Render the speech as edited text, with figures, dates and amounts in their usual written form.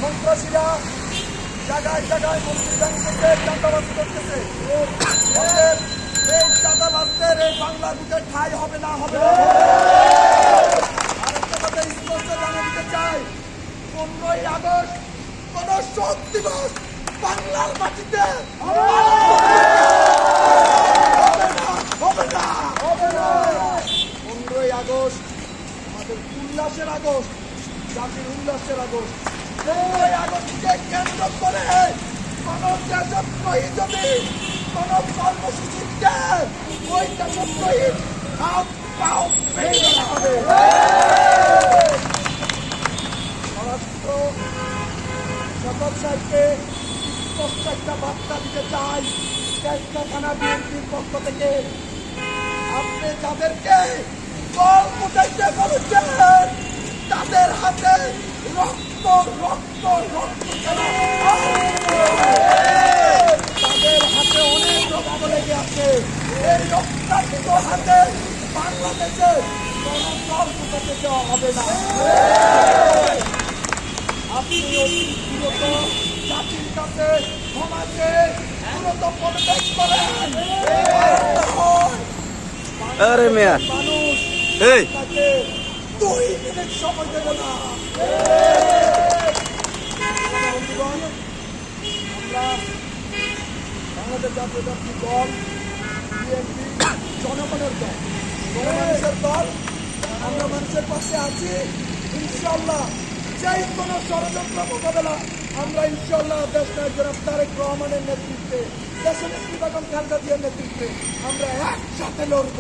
সন্ত্রাসীরা জায়গায় জায়গায় মন্ত্রী ব্যাংক থেকে চাঁদাবাজি করতেছে। এই চাঁদাবাজদের এই বাংলার বুকে ঠাঁই হবে না, হবে না। আরেকটা কথা স্পষ্ট জানিয়ে দিতে চাই, 15ই আগস্ট কোন শোক দিবস বাংলার মাটিতে হবে না, হবে না, হবে না। 15ই আগস্ট আমাদের উল্লাসের আগস্ট, জাতির উল্লাসের আগস্ট। 15ই আগস্টকে কেন্দ্র করে কোন দেশদ্রোহী যদি কোন কর্মসূচি দেয়, ওই দেশদ্রোহী হাত পাও ভেঙে দেওয়া হবে। স্বরাষ্ট্র সদর সাহেবকে স্পষ্ট একটা বার্তা দিতে চাই চেষ্টা থানা বিএনপির পক্ষ থেকে। আপনি যাদেরকে বল উঠাইতে বলেছেন তাদের হাতে রক্ত রক্ত রক্ত, তাদের হাতে অনেক রক্ত লেগে আছে। এই রক্তাক্ত হাতে বাংলাদেশে কোন দল উঠাতে দেওয়া হবে না। আপনি দ্রুত জাতির কাছে সমাজে দ্রুত পদত্যাগ করেন। মানুষ তাকে 2 মিনিট সময় দেব না। আমরা বাংলাদেশ জাতীয়তাবাদী দল বিএনপি জনগণের দল, গণমানুষের দল। আমরা মানুষের পাশে আছি। ইনশাআল্লাহ যেই কোনো ষড়যন্ত্র মোকাবেলা আমরা ইনশাআল্লাহ দেশ নায়ক জনাব তারেক রহমানের নেতৃত্বে, দেশনেত্রী বেগম খালেদা জিয়ার নেতৃত্বে আমরা একসাথে লড়ব।